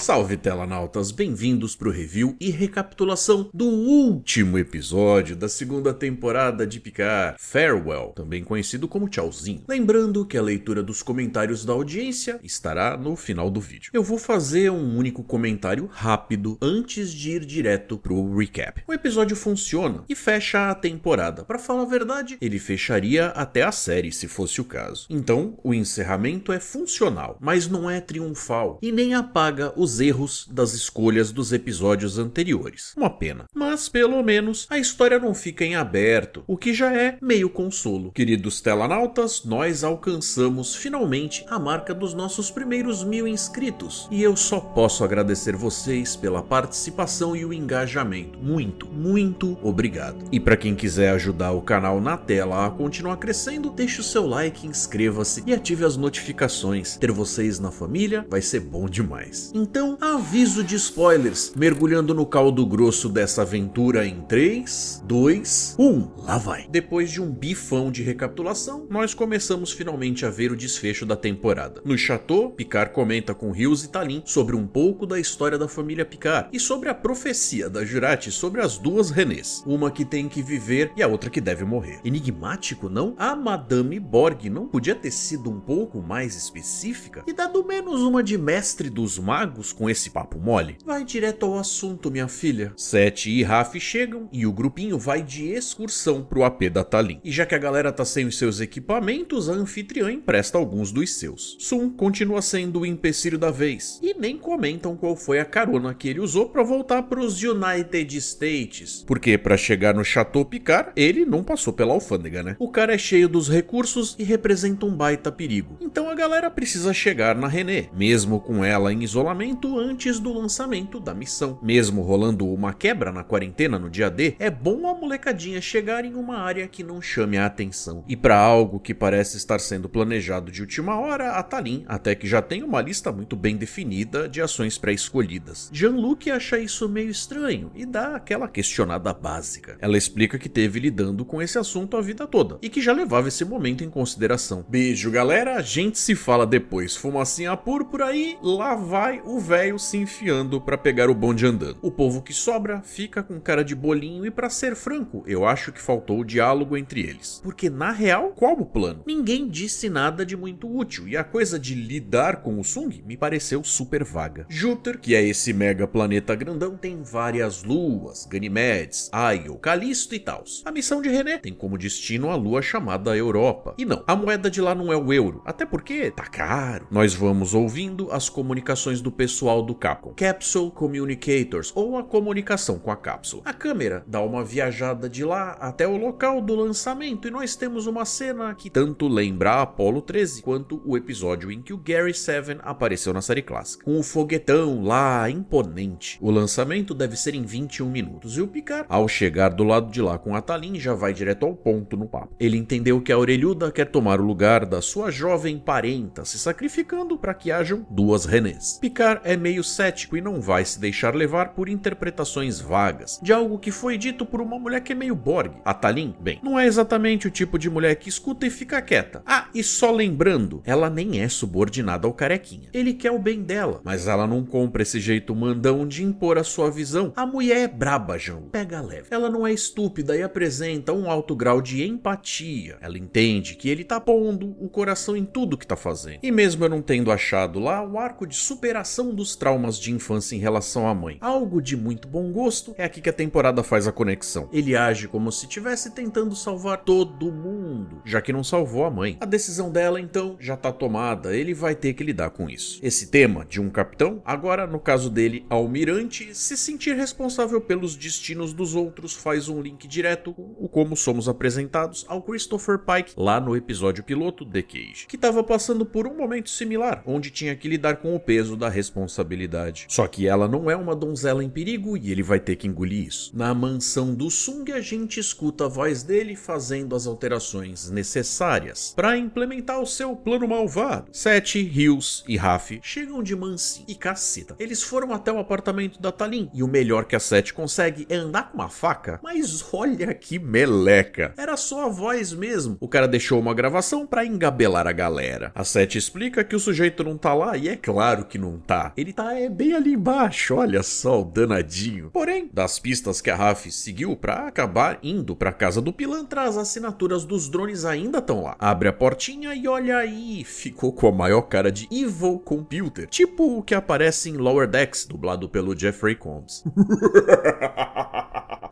Salve telanautas, bem-vindos pro review e recapitulação do último episódio da segunda temporada de Picard, Farewell, também conhecido como Tchauzinho. Lembrando que a leitura dos comentários da audiência estará no final do vídeo. Eu vou fazer um único comentário rápido antes de ir direto pro recap. O episódio funciona e fecha a temporada. Pra falar a verdade, ele fecharia até a série se fosse o caso. Então, o encerramento é funcional, mas não é triunfal e nem apaga os erros das escolhas dos episódios anteriores. Uma pena. Mas, pelo menos, a história não fica em aberto, o que já é meio consolo. Queridos telanautas, nós alcançamos finalmente a marca dos nossos primeiros 1000 inscritos. E eu só posso agradecer vocês pela participação e o engajamento. Muito obrigado. E para quem quiser ajudar o canal na tela a continuar crescendo, deixe o seu like, inscreva-se e ative as notificações. Ter vocês na família vai ser bom demais. Então, aviso de spoilers, mergulhando no caldo grosso dessa aventura em 3, 2, 1, lá vai. Depois de um bifão de recapitulação, nós começamos finalmente a ver o desfecho da temporada. No chateau, Picard comenta com Rios e Tallinn sobre um pouco da história da família Picard e sobre a profecia da Jurati sobre as duas Renés, uma que tem que viver e a outra que deve morrer. Enigmático, não? A Madame Borg não podia ter sido um pouco mais específica e dado menos uma de mestre dos magos com esse papo mole? Vai direto ao assunto, minha filha. Sete e Raf chegam e o grupinho vai de excursão pro AP da Tallinn. E já que a galera tá sem os seus equipamentos, a anfitriã empresta alguns dos seus. Sun continua sendo o empecilho da vez e nem comentam qual foi a carona que ele usou pra voltar pros United States. Porque pra chegar no Chateau Picard, ele não passou pela alfândega, né? O cara é cheio dos recursos e representa um baita perigo. Então a galera precisa chegar na René, mesmo com ela em isolamento antes do lançamento da missão. Mesmo rolando uma quebra na quarentena no dia D, é bom a molecadinha chegar em uma área que não chame a atenção. E pra algo que parece estar sendo planejado de última hora, a Tallinn até que já tem uma lista muito bem definida de ações pré-escolhidas. Jean-Luc acha isso meio estranho e dá aquela questionada básica. Ela explica que teve lidando com esse assunto a vida toda e que já levava esse momento em consideração. Beijo, galera, a gente se fala depois. Fumacinha púrpura e lá vai o velho se enfiando pra pegar o bonde andando. O povo que sobra fica com cara de bolinho e, pra ser franco, eu acho que faltou o diálogo entre eles. Porque na real, qual o plano? Ninguém disse nada de muito útil e a coisa de lidar com o Sung me pareceu super vaga. Júpiter, que é esse mega planeta grandão, tem várias luas, Ganymedes, Io, Calisto e tals. A missão de René tem como destino a lua chamada Europa. E não, a moeda de lá não é o euro, até porque tá caro. Nós vamos ouvindo as comunicações do pessoal do Capcom, Capsule Communicators, ou a comunicação com a cápsula. A câmera dá uma viajada de lá até o local do lançamento e nós temos uma cena que tanto lembra a Apollo 13 quanto o episódio em que o Gary Seven apareceu na série clássica, com o foguetão lá imponente. O lançamento deve ser em 21 minutos e o Picard, ao chegar do lado de lá com a Tallinn, já vai direto ao ponto no papo. Ele entendeu que a orelhuda quer tomar o lugar da sua jovem parenta, se sacrificando para que hajam duas Renés. Picard é meio cético e não vai se deixar levar por interpretações vagas de algo que foi dito por uma mulher que é meio Borg. A Tallinn, bem, não é exatamente o tipo de mulher que escuta e fica quieta. Ah, e só lembrando, ela nem é subordinada ao carequinha. Ele quer o bem dela, mas ela não compra esse jeito mandão de impor a sua visão. A mulher é braba, João. Pega leve. Ela não é estúpida e apresenta um alto grau de empatia. Ela entende que ele tá pondo o coração em tudo que tá fazendo. E mesmo eu não tendo achado lá o arco de superação dos traumas de infância em relação à mãe, algo de muito bom gosto, é aqui que a temporada faz a conexão. Ele age como se estivesse tentando salvar todo mundo, já que não salvou a mãe. A decisão dela, então, já tá tomada, ele vai ter que lidar com isso. Esse tema de um capitão, agora no caso dele, almirante, se sentir responsável pelos destinos dos outros, faz um link direto com o como somos apresentados ao Christopher Pike lá no episódio piloto The Cage, que estava passando por um momento similar, onde tinha que lidar com o peso da responsabilidade. Só que ela não é uma donzela em perigo e ele vai ter que engolir isso. Na mansão do Sung, a gente escuta a voz dele fazendo as alterações necessárias para implementar o seu plano malvado. Sete, Rios e Raf chegam de mansinho e caceta. Eles foram até o apartamento da Tallinn e o melhor que a Sete consegue é andar com uma faca. Mas olha que meleca. Era só a voz mesmo. O cara deixou uma gravação pra engabelar a galera. A Sete explica que o sujeito não tá lá e é claro que não tá. Ele tá bem ali embaixo, olha só o danadinho. Porém, das pistas que a Raf seguiu pra acabar indo pra casa do pilantra, as assinaturas dos drones ainda estão lá. Abre a portinha e olha aí, ficou com a maior cara de Evil Computer, tipo o que aparece em Lower Decks, dublado pelo Jeffrey Combs.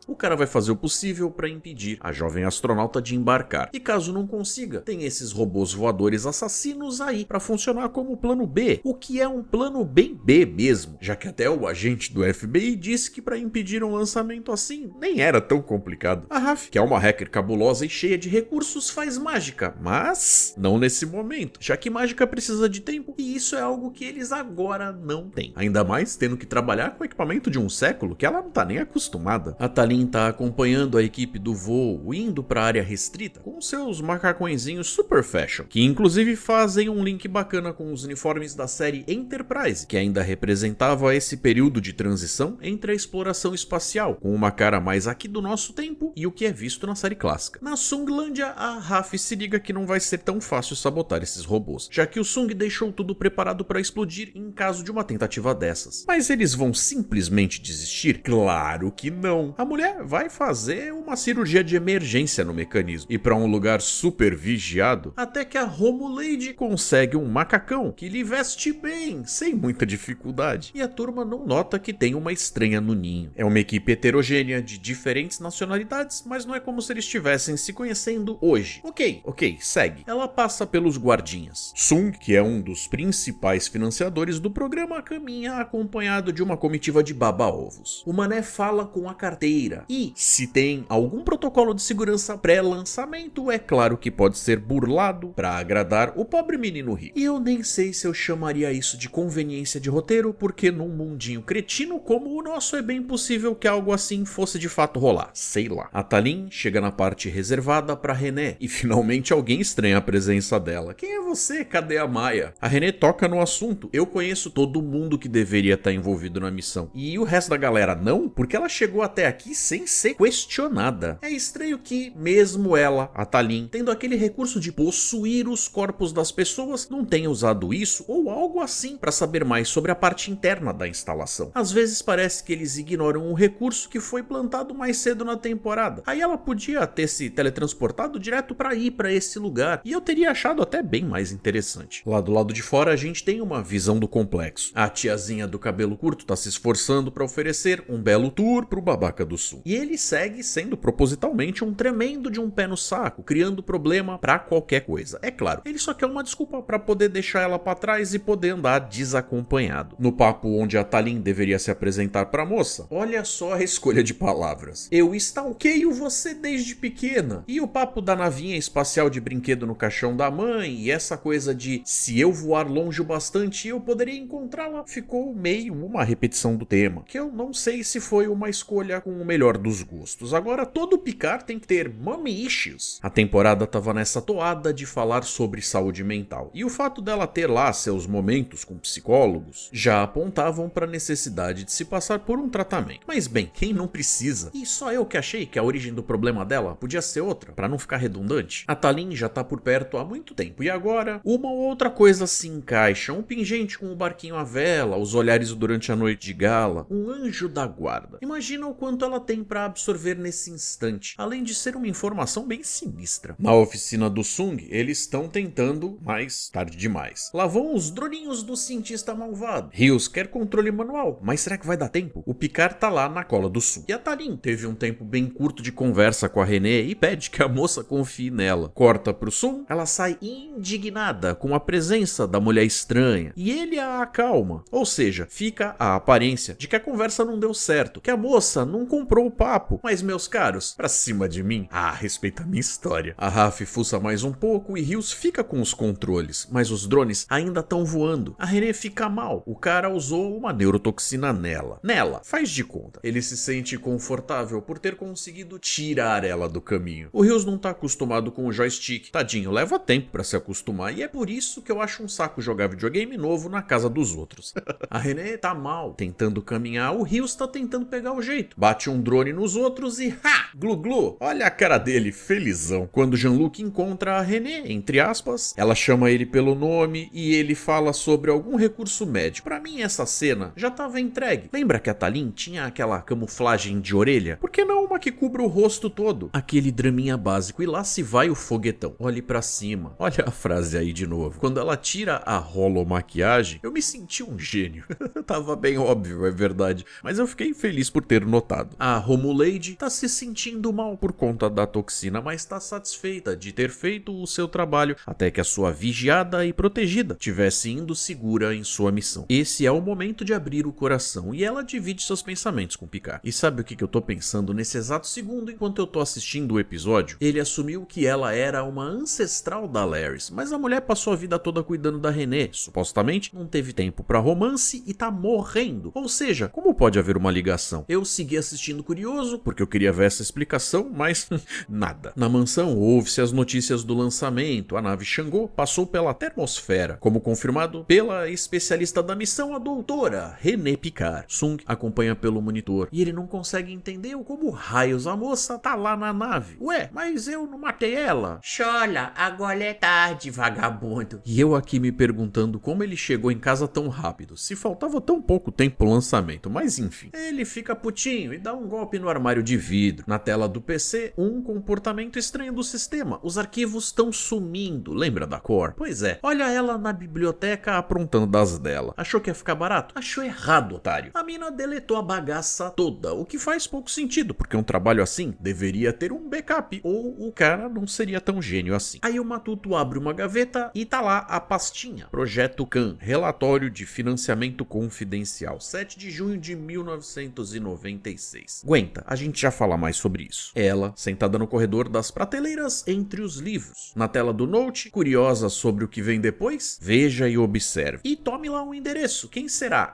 O cara vai fazer o possível para impedir a jovem astronauta de embarcar. E caso não consiga, tem esses robôs voadores assassinos aí para funcionar como plano B, o que é um plano bem B mesmo, já que até o agente do FBI disse que para impedir um lançamento assim nem era tão complicado. A Raf, que é uma hacker cabulosa e cheia de recursos, faz mágica, mas não nesse momento, já que mágica precisa de tempo e isso é algo que eles agora não têm. Ainda mais tendo que trabalhar com equipamento de um século que ela não tá nem acostumada. A Talin tá acompanhando a equipe do voo indo para a área restrita com seus macacõezinhos super fashion, que inclusive fazem um link bacana com os uniformes da série Enterprise, que ainda representava esse período de transição entre a exploração espacial, com uma cara mais aqui do nosso tempo e o que é visto na série clássica. Na Sunglândia, a Raf se liga que não vai ser tão fácil sabotar esses robôs, já que o Sung deixou tudo preparado para explodir em caso de uma tentativa dessas. Mas eles vão simplesmente desistir? Claro que não. A mulher vai fazer uma cirurgia de emergência no mecanismo e para um lugar super vigiado, até que a Romulade consegue um macacão que lhe veste bem, sem muita dificuldade. E a turma não nota que tem uma estranha no ninho. É uma equipe heterogênea de diferentes nacionalidades, mas não é como se eles estivessem se conhecendo hoje. Ok, segue. Ela passa pelos guardinhas. Sung, que é um dos principais financiadores do programa, caminha acompanhado de uma comitiva de baba-ovos. O mané fala com a carteira e, se tem algum protocolo de segurança pré-lançamento, é claro que pode ser burlado para agradar o pobre menino rico. E eu nem sei se eu chamaria isso de conveniência de roteiro, porque num mundinho cretino como o nosso é bem possível que algo assim fosse de fato rolar, sei lá. A Talin chega na parte reservada para René e finalmente alguém estranha a presença dela. Quem é você? Cadê a Maia? A René toca no assunto. Eu conheço todo mundo que deveria estar envolvido na missão. E o resto da galera não? Porque ela chegou até aqui sem ser questionada. É estranho que, mesmo ela, a Talin, tendo aquele recurso de possuir os corpos das pessoas, não tenha usado isso ou algo assim para saber mais sobre a parte interna da instalação. Às vezes parece que eles ignoram um recurso que foi plantado mais cedo na temporada. Aí ela podia ter se teletransportado direto para ir para esse lugar e eu teria achado até bem mais interessante. Lá do lado de fora a gente tem uma visão do complexo. A tiazinha do cabelo curto tá se esforçando para oferecer um belo tour pro babaca do sul. E ele segue sendo propositalmente um tremendo de um pé no saco, criando problema pra qualquer coisa. É claro, ele só quer uma desculpa para poder deixar ela para trás e poder andar desacompanhado. No papo onde a Talin deveria se apresentar pra moça, olha só a escolha de palavras. Eu stalkeio você desde pequena. E o papo da navinha espacial de brinquedo no caixão da mãe e essa coisa de se eu voar longe o bastante eu poderia encontrá-la, ficou meio uma repetição do tema, que eu não sei se foi uma escolha com o melhor dos gostos. Agora todo Picard tem que ter mommy issues. A temporada tava nessa toada de falar sobre saúde mental, e o fato dela ter lá seus momentos com psicólogos já apontavam para a necessidade de se passar por um tratamento. Mas bem, quem não precisa? E só eu que achei que a origem do problema dela podia ser outra, para não ficar redundante. A Talin já tá por perto há muito tempo, e agora uma ou outra coisa se encaixa, um pingente com o barquinho à vela, os olhares durante a noite de gala, um anjo da guarda. Imagina o quanto ela tem para absorver nesse instante, além de ser uma informação bem sinistra. Na oficina do Sung, eles estão tentando, mas tarde demais. Lá vão os droninhos do cientista malvado. Rios quer controle manual, mas será que vai dar tempo? O Picard tá lá na cola do Sung. E a Talin teve um tempo bem curto de conversa com a René e pede que a moça confie nela. Corta pro Sung, ela sai indignada com a presença da mulher estranha e ele a acalma. Ou seja, fica a aparência de que a conversa não deu certo, que a moça não comprou o papo. Mas meus caros, pra cima de mim, respeita a minha história. A Raf fuça mais um pouco e Rios fica com os controles, mas os drones ainda estão voando. A René fica mal, o cara usou uma neurotoxina nela. Faz de conta. Ele se sente confortável por ter conseguido tirar ela do caminho. O Rios não tá acostumado com o joystick. Tadinho, leva tempo pra se acostumar e é por isso que eu acho um saco jogar videogame novo na casa dos outros. A René tá mal, tentando caminhar, o Rios tá tentando pegar o jeito. Bate um drone drone nos outros e glu-glu, olha a cara dele, felizão. Quando Jean-Luc encontra a René, entre aspas, ela chama ele pelo nome e ele fala sobre algum recurso médico. Pra mim essa cena já tava entregue. Lembra que a Talin tinha aquela camuflagem de orelha? Por que não uma que cubra o rosto todo? Aquele draminha básico e lá se vai o foguetão. Olhe pra cima. Olha a frase aí de novo. Quando ela tira a holomaquiagem, eu me senti um gênio. Tava bem óbvio, é verdade. Mas eu fiquei feliz por ter notado. A Romulade tá se sentindo mal por conta da toxina, mas tá satisfeita de ter feito o seu trabalho até que a sua vigiada e protegida tivesse indo segura em sua missão. Esse é o momento de abrir o coração e ela divide seus pensamentos com Picard. E sabe o que eu tô pensando nesse exato segundo enquanto eu tô assistindo o episódio? Ele assumiu que ela era uma ancestral da Laris, mas a mulher passou a vida toda cuidando da René, supostamente não teve tempo pra romance e tá morrendo. Ou seja, como pode haver uma ligação? Eu segui assistindo curioso, porque eu queria ver essa explicação, mas nada. Na mansão houve-se as notícias do lançamento, a nave Xangô passou pela termosfera, como confirmado pela especialista da missão, a doutora René Picard. Sung acompanha pelo monitor e ele não consegue entender como raios a moça tá lá na nave. Ué, mas eu não matei ela. Chola, agora é tarde, vagabundo. E eu aqui me perguntando como ele chegou em casa tão rápido, se faltava tão pouco tempo pro lançamento, mas enfim. Ele fica putinho e dá um golpe no armário de vidro. Na tela do PC, um comportamento estranho do sistema. Os arquivos estão sumindo, lembra da Core? Pois é, olha ela na biblioteca aprontando das dela. Achou que ia ficar barato? Achou errado, otário. A mina deletou a bagaça toda, o que faz pouco sentido, porque um trabalho assim deveria ter um backup, ou o cara não seria tão gênio assim. Aí o Matuto abre uma gaveta e tá lá a pastinha. Projeto CAN, Relatório de Financiamento Confidencial, 7 de junho de 1996. Aguenta, a gente já fala mais sobre isso. Ela, sentada no corredor das prateleiras entre os livros. Na tela do Note, curiosa sobre o que vem depois, veja e observe. E tome lá um endereço. Quem será?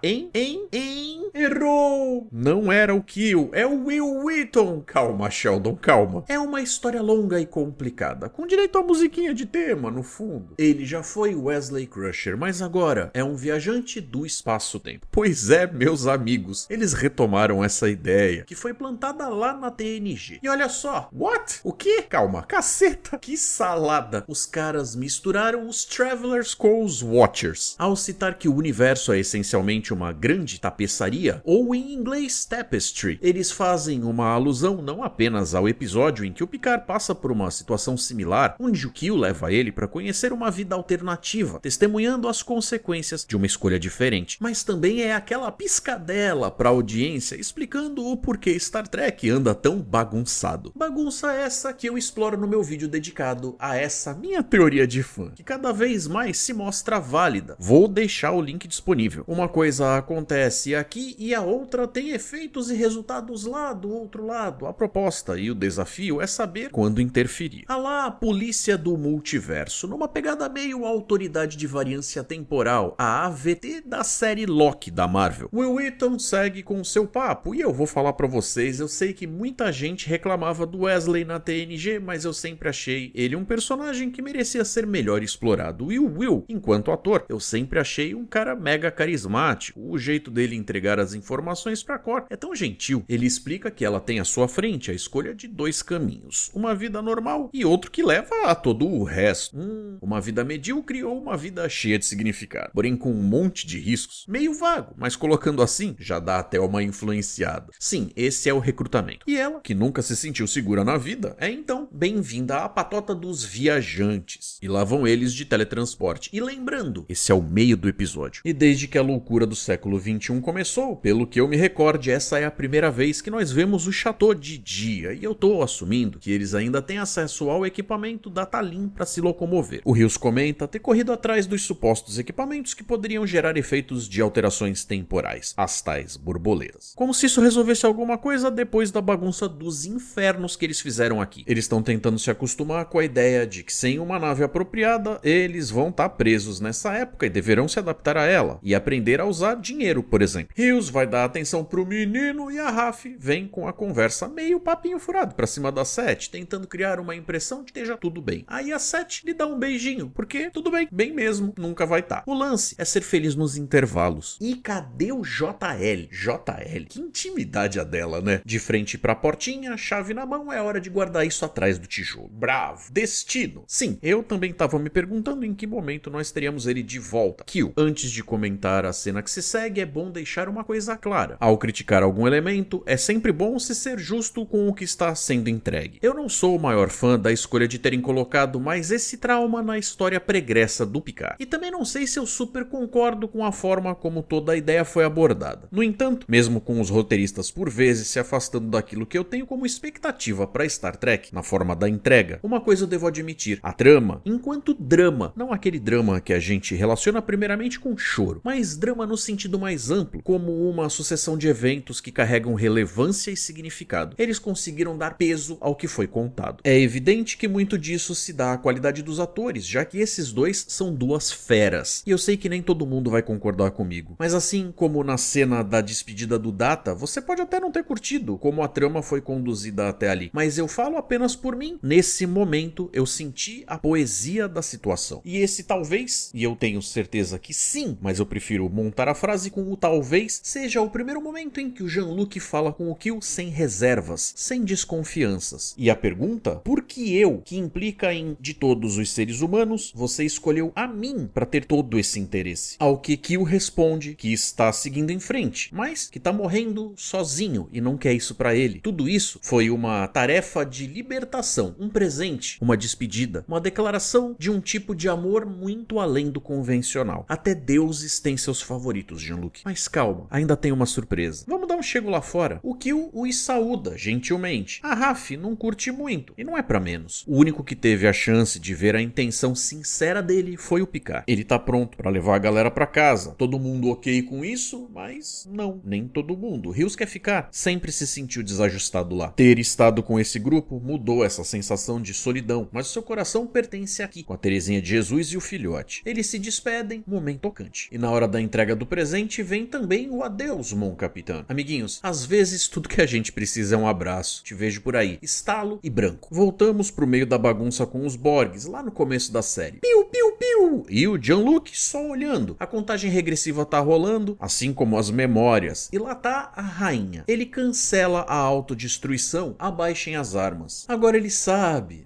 Errou! Não era o Kill, é o Will Wheaton. Calma, Sheldon, calma. É uma história longa e complicada, com direito a musiquinha de tema no fundo. Ele já foi Wesley Crusher, mas agora é um viajante do espaço-tempo. Pois é, meus amigos, eles retomaram essa ideia, que foi plantada lá na TNG. E olha só, what? O quê? Calma, caceta, que salada. Os caras misturaram os Travelers com os Watchers. Ao citar que o universo é essencialmente uma grande tapeçaria, ou em inglês tapestry, eles fazem uma alusão não apenas ao episódio em que o Picard passa por uma situação similar, onde o Q leva ele para conhecer uma vida alternativa, testemunhando as consequências de uma escolha diferente, mas também é aquela piscadela para a audiência explicando o porquê Star Trek anda tão bagunçado. Bagunça essa que eu exploro no meu vídeo dedicado a essa minha teoria de fã, que cada vez mais se mostra válida. Vou deixar o link disponível. Uma coisa acontece aqui e a outra tem efeitos e resultados lá do outro lado. A proposta e o desafio é saber quando interferir. A lá a polícia do multiverso, numa pegada meio autoridade de variância temporal, a AVT da série Loki da Marvel. Will Wheaton segue com seu papo e eu vou falar pra vocês, eu sei que muita gente reclamava do Wesley na TNG, mas eu sempre achei ele um personagem que merecia ser melhor explorado. E o Will, enquanto ator, eu sempre achei um cara mega carismático. O jeito dele entregar as informações pra Core é tão gentil. Ele explica que ela tem à sua frente a escolha de dois caminhos, uma vida normal e outro que leva a todo o resto. Uma vida medíocre ou uma vida cheia de significado, porém com um monte de riscos. Meio vago, mas colocando assim, já dá até uma influenciada. Sim, esse é o recrutamento. E ela, que nunca se sentiu segura na vida, é então bem-vinda à patota dos viajantes. E lá vão eles de teletransporte. E lembrando, esse é o meio do episódio. E desde que a loucura do século XXI começou, pelo que eu me recorde, essa é a primeira vez que nós vemos o Chateau de dia. E eu tô assumindo que eles ainda têm acesso ao equipamento da Talin para se locomover. O Rios comenta ter corrido atrás dos supostos equipamentos que poderiam gerar efeitos de alterações temporais, as tais borboletas. Como se isso resolvesse alguma coisa depois da bagunça dos infernos que eles fizeram aqui. Eles estão tentando se acostumar com a ideia de que sem uma nave apropriada, eles vão estar presos nessa época e deverão se adaptar a ela e aprender a usar dinheiro, por exemplo. Rios vai dar atenção pro menino e a Raf vem com a conversa meio papinho furado pra cima da Seth, tentando criar uma impressão de que esteja tudo bem. Aí a Seth lhe dá um beijinho, porque tudo bem, bem mesmo, nunca vai estar. O lance é ser feliz nos intervalos. E cadê o JL? JL? Que intimidade a dela. aquela, né? De frente pra portinha, chave na mão, é hora de guardar isso atrás do tijolo. Bravo. Destino. Sim, eu também tava me perguntando em que momento nós teríamos ele de volta. Q, antes de comentar a cena que se segue, é bom deixar uma coisa clara. Ao criticar algum elemento, é sempre bom se ser justo com o que está sendo entregue. Eu não sou o maior fã da escolha de terem colocado mais esse trauma na história pregressa do Picard. E também não sei se eu super concordo com a forma como toda a ideia foi abordada. No entanto, mesmo com os roteiristas por vezes se afastando daquilo que eu tenho como expectativa para Star Trek, na forma da entrega, uma coisa eu devo admitir: a trama, enquanto drama, não aquele drama que a gente relaciona primeiramente com choro, mas drama no sentido mais amplo, como uma sucessão de eventos que carregam relevância e significado. Eles conseguiram dar peso ao que foi contado. É evidente que muito disso se dá à qualidade dos atores, já que esses dois são duas feras. E eu sei que nem todo mundo vai concordar comigo, mas assim como na cena da despedida do Data, você pode até não ter curtido como a trama foi conduzida até ali, mas eu falo apenas por mim. Nesse momento eu senti a poesia da situação. E esse talvez, e eu tenho certeza que sim, mas eu prefiro montar a frase com o talvez, seja o primeiro momento em que o Jean-Luc fala com o Q sem reservas, sem desconfianças. E a pergunta, por que eu, que implica em de todos os seres humanos, você escolheu a mim para ter todo esse interesse? Ao que Q responde que está seguindo em frente, mas que tá morrendo sozinho e não quer isso para ele. Tudo isso foi uma tarefa de libertação, um presente, uma despedida, uma declaração de um tipo de amor muito além do convencional. Até deuses têm seus favoritos, Jean-Luc. Mas calma, ainda tem uma surpresa. Vamos dar um chego lá fora. O Q os saúda gentilmente. A Raf não curte muito, e não é pra menos. O único que teve a chance de ver a intenção sincera dele foi o Picard. Ele tá pronto pra levar a galera pra casa. Todo mundo ok com isso? Mas não, nem todo mundo. Rios quer ficar. Sempre se sentiu desajustado lá. Ter estado com esse grupo mudou essa sensação de solidão, mas o seu coração pertence aqui, com a Terezinha de Jesus e o filhote. Eles se despedem, momento tocante. E na hora da entrega do presente vem também o adeus, mon capitão. Amiguinhos, às vezes tudo que a gente precisa é um abraço. Te vejo por aí, estalo e branco. Voltamos pro meio da bagunça com os Borgs, lá no começo da série. Piu, piu, piu! E o Jean-Luc só olhando. A contagem regressiva tá rolando, assim como as memórias. E lá tá a rainha. Ele cancela a autodestruição, abaixem as armas. Agora ele sabe.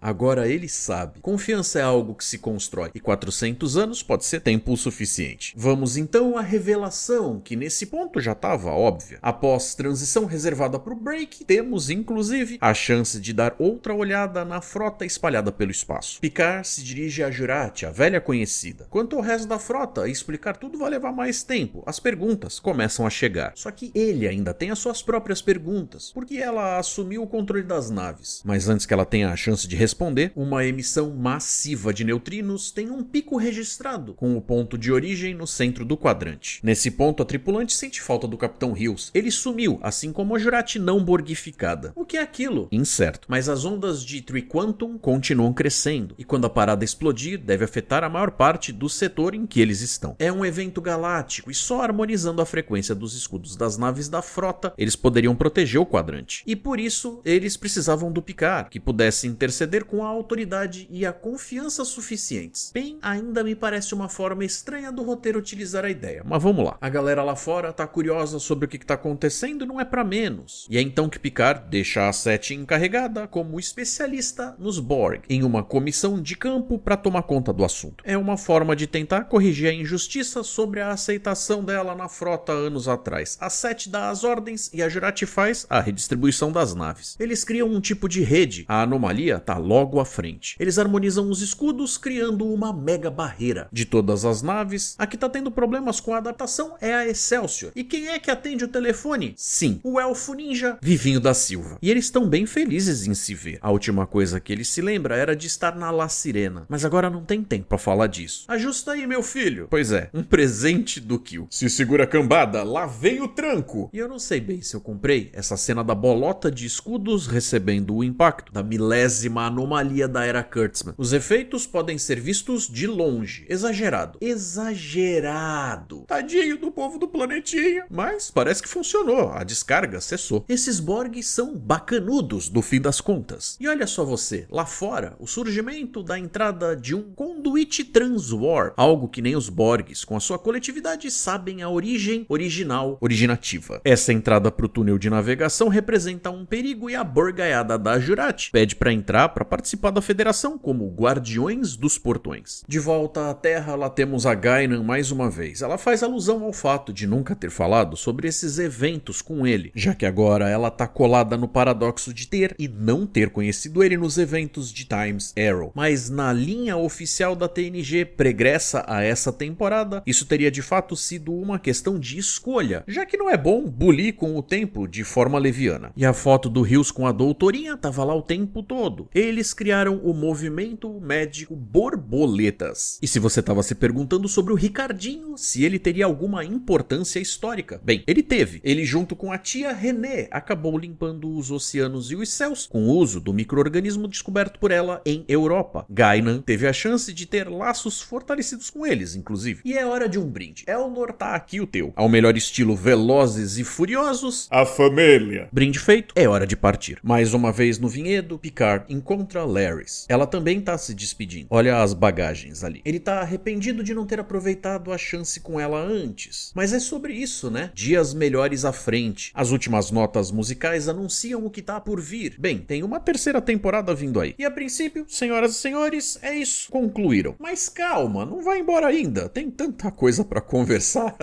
Confiança é algo que se constrói, e 400 anos pode ser tempo o suficiente. Vamos então à revelação, que nesse ponto já estava óbvia. Após transição reservada para o break, temos inclusive a chance de dar outra olhada na frota espalhada pelo espaço. Picard se dirige a Jurati, a velha conhecida. Quanto ao resto da frota, explicar tudo vai levar mais tempo. As perguntas começam a chegar. Só que ele ainda tem as suas próprias perguntas, porque ela assumiu o controle das naves. Mas antes que ela tenha a chance de responder, uma emissão massiva de neutrinos tem um pico registrado, com o ponto de origem no centro do quadrante. Nesse ponto, a tripulante sente falta do Capitão Rios. Ele sumiu, assim como a Jurati não borgificada. O que é aquilo? Incerto. Mas as ondas de Triquantum continuam crescendo, e quando a parada explodir, deve afetar a maior parte do setor em que eles estão. É um evento galáctico, e só harmonizando a frequência dos escudos das naves da frota, eles poderiam proteger o quadrante. E por isso, eles precisavam do Picard, que pudesse interceder com a autoridade e a confiança suficientes. Bem, ainda me parece uma forma estranha do roteiro utilizar a ideia, mas vamos lá. A galera lá fora tá curiosa sobre o que tá acontecendo e não é pra menos. E é então que Picard deixa a Sete encarregada como especialista nos Borg, em uma comissão de campo para tomar conta do assunto. É uma forma de tentar corrigir a injustiça sobre a aceitação dela na frota anos atrás. A Sete dá as ordens e a Jurati faz a redistribuição das naves. Eles criam um tipo de rede, a anomalia tá logo à frente. Eles harmonizam os escudos, criando uma mega barreira. De todas as naves, a que tá tendo problemas com a adaptação é a Excelsior. E quem é que atende o telefone? Sim, o elfo ninja Vivinho da Silva. E eles estão bem felizes em se ver. A última coisa que ele se lembra era de estar na La Sirena, mas agora não tem tempo pra falar disso. Ajusta aí, meu filho. Pois é, um presente do Q. Se segura a cambada, lá vem o tranco. E eu não sei bem se eu comprei essa cena da bolota de escudos recebendo o impacto da milésima anomalia da era Kurtzman. Os efeitos podem ser vistos de longe. Exagerado. Tadinho do povo do planetinha. Mas parece que funcionou. A descarga cessou. Esses Borg são bacanudos do fim das contas. E olha só você, lá fora, o surgimento da entrada de um conduíte transwarp. Algo que nem os Borgs, com a sua coletividade, sabem a origem originativa. Essa entrada pro túnel túnel de navegação representa um perigo e a borgaiada da Jurati pede para entrar para participar da federação como Guardiões dos Portões. De volta à Terra, lá temos a Guinan mais uma vez. Ela faz alusão ao fato de nunca ter falado sobre esses eventos com ele, já que agora ela tá colada no paradoxo de ter e não ter conhecido ele nos eventos de Times Arrow. Mas na linha oficial da TNG pregressa a essa temporada, isso teria de fato sido uma questão de escolha, já que não é bom bulir com o tempo de forma leviana. E a foto do Rios com a doutorinha tava lá o tempo todo. Eles criaram o movimento médico Borboletas. E se você tava se perguntando sobre o Ricardinho, se ele teria alguma importância histórica, bem, ele teve. Ele junto com a tia René acabou limpando os oceanos e os céus com o uso do micro-organismo descoberto por ela em Europa. Guinan teve a chance de ter laços fortalecidos com eles, inclusive. E é hora de um brinde. Elnor, tá aqui o teu. Ao melhor estilo Velozes e Furiosos, a família. Brinde feito, é hora de partir. Mais uma vez no vinhedo, Picard encontra Laris. Ela também tá se despedindo. Olha as bagagens ali. Ele tá arrependido de não ter aproveitado a chance com ela antes. Mas é sobre isso, né? Dias melhores à frente. As últimas notas musicais anunciam o que tá por vir. Bem, tem uma terceira temporada vindo aí. E a princípio, senhoras e senhores, é isso. Concluíram. Mas calma, não vai embora ainda. Tem tanta coisa pra conversar.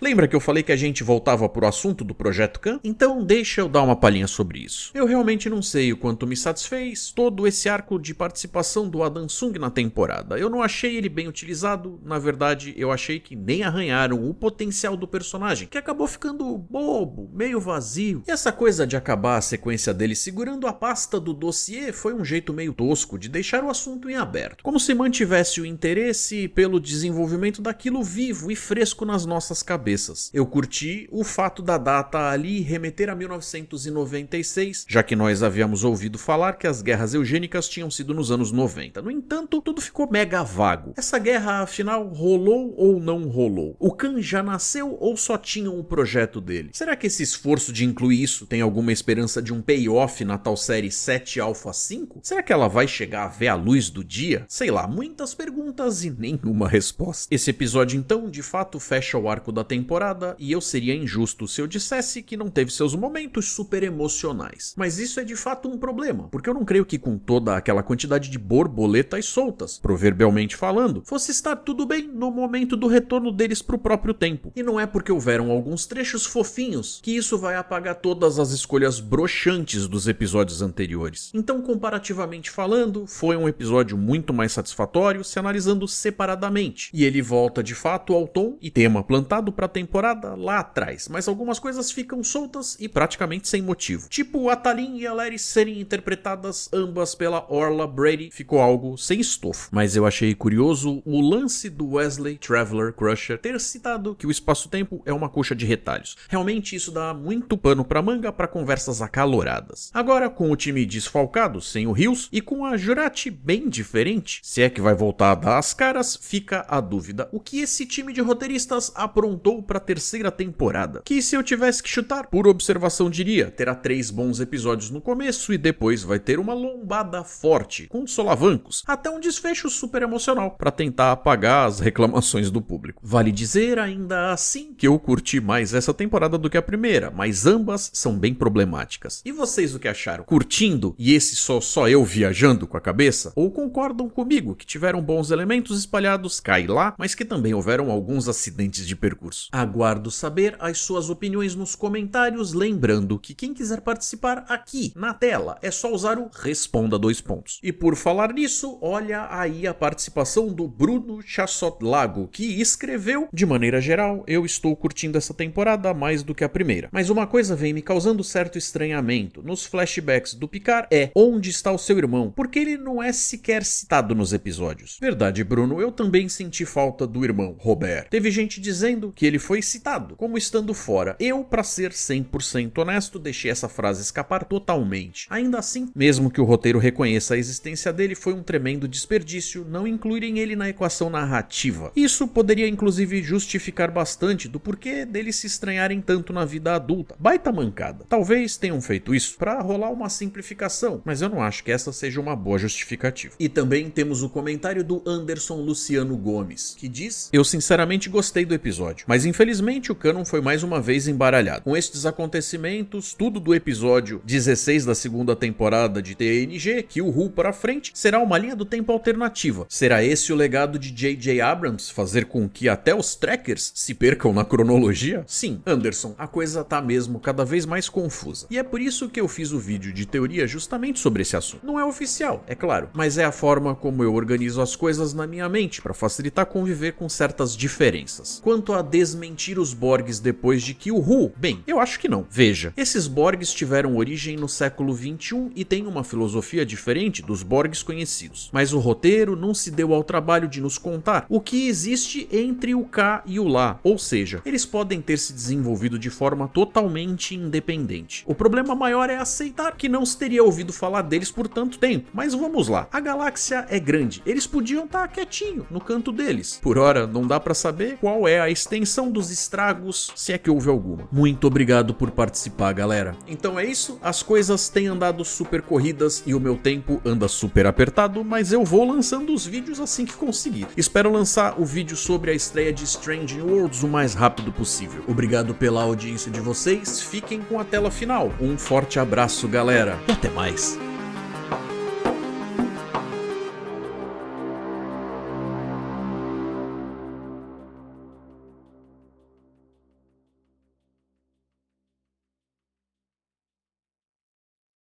Lembra que eu falei que a gente voltava pro assunto do Projeto Khan? Então deixa eu dar uma palhinha sobre isso. Eu realmente não sei o quanto me satisfez todo esse arco de participação do Adam Sung na temporada. Eu não achei ele bem utilizado. Na verdade, eu achei que nem arranharam o potencial do personagem, que acabou ficando bobo, meio vazio. E essa coisa de acabar a sequência dele segurando a pasta do dossiê foi um jeito meio tosco de deixar o assunto em aberto. Como se mantivesse o interesse pelo desenvolvimento daquilo vivo e fresco nas nossas cabeças. Eu curti o fato da data ali remeter a 1996, já que nós havíamos ouvido falar que as guerras eugênicas tinham sido nos anos 90. No entanto, tudo ficou mega vago. Essa guerra, afinal, rolou ou não rolou? O Khan já nasceu ou só tinham o projeto dele? Será que esse esforço de incluir isso tem alguma esperança de um payoff na tal série 7 Alpha 5? Será que ela vai chegar a ver a luz do dia? Sei lá, muitas perguntas e nenhuma resposta. Esse episódio, então, de fato fecha o arco da temporada e eu seria injusto se eu dissesse que não teve seus momentos super emocionais. Mas isso é de fato um problema, porque eu não creio que com toda aquela quantidade de borboletas soltas, proverbialmente falando, fosse estar tudo bem no momento do retorno deles pro próprio tempo. E não é porque houveram alguns trechos fofinhos que isso vai apagar todas as escolhas broxantes dos episódios anteriores. Então, comparativamente falando, foi um episódio muito mais satisfatório se analisando separadamente. E ele volta de fato ao tom e tema plantado pra temporada lá atrás, mas algumas coisas ficam soltas e praticamente sem motivo. Tipo a Talin e a Laris serem interpretadas ambas pela Orla Brady, ficou algo sem estofo. Mas eu achei curioso o lance do Wesley Traveler Crusher ter citado que o espaço-tempo é uma coxa de retalhos. Realmente isso dá muito pano pra manga pra conversas acaloradas. Agora, com o time desfalcado, sem o Rios, e com a Jurati bem diferente, se é que vai voltar a dar as caras, fica a dúvida. O que esse time de roteiristas aprontou pra terceira temporada? Que se eu tivesse que chutar, por observação diria, terá 3 bons episódios no começo e depois vai ter uma lombada forte, com solavancos, até um desfecho super emocional pra tentar apagar as reclamações do público. Vale dizer ainda assim que eu curti mais essa temporada do que a primeira, mas ambas são bem problemáticas. E vocês o que acharam? Curtindo e esse só eu viajando com a cabeça? Ou concordam comigo que tiveram bons elementos espalhados cá e lá, mas que também houveram alguns acidentes de percurso? Aguardo saber as suas opiniões nos comentários, lembrando que quem quiser participar aqui na tela é só usar o Responda 2 pontos. E por falar nisso, olha aí a participação do Bruno Chassotlago, que escreveu: de maneira geral, eu estou curtindo essa temporada mais do que a primeira, mas uma coisa vem me causando certo estranhamento nos flashbacks do Picard é onde está o seu irmão, porque ele não é sequer citado nos episódios. Verdade, Bruno, eu também senti falta do irmão, Robert. Teve gente dizendo que ele foi citado, como estando fora. Eu, pra ser 100% honesto, deixei essa frase escapar totalmente. Ainda assim, mesmo que o roteiro reconheça a existência dele, foi um tremendo desperdício não incluírem ele na equação narrativa. Isso poderia inclusive justificar bastante do porquê deles se estranharem tanto na vida adulta. Baita mancada. Talvez tenham feito isso pra rolar uma simplificação, mas eu não acho que essa seja uma boa justificativa. E também temos o comentário do Anderson Luciano Gomes, que diz: eu sinceramente gostei do episódio, mas infelizmente o canon foi mais uma vez embaralhado. Com estes esses acontecimentos, tudo do episódio 16 da segunda temporada de TNG, que o Who pra frente, será uma linha do tempo alternativa. Será esse o legado de J.J. Abrams, fazer com que até os Trekkers se percam na cronologia? Sim, Anderson, a coisa tá mesmo cada vez mais confusa. E é por isso que eu fiz o vídeo de teoria justamente sobre esse assunto. Não é oficial, é claro, mas é a forma como eu organizo as coisas na minha mente para facilitar conviver com certas diferenças. Quanto a desmentir os Borgs depois de que o Who, bem, eu acho que não. Veja, esses Borgs tiveram origem no século XXI e têm uma filosofia diferente dos Borgs conhecidos, mas o roteiro não se deu ao trabalho de nos contar o que existe entre o cá e o lá, ou seja, eles podem ter se desenvolvido de forma totalmente independente. O problema maior é aceitar que não se teria ouvido falar deles por tanto tempo, mas vamos lá, a galáxia é grande, eles podiam estar quietinho no canto deles. Por ora, não dá pra saber qual é a extensão dos estragos, se é que houve alguma. Muito obrigado por participar, galera. Então é isso, as coisas têm andado super corridas e o meu tempo anda super apertado, mas eu vou lançando os vídeos assim que conseguir. Espero lançar o vídeo sobre a estreia de Strange New Worlds o mais rápido possível. Obrigado pela audiência de vocês, fiquem com a tela final. Um forte abraço, galera, e até mais.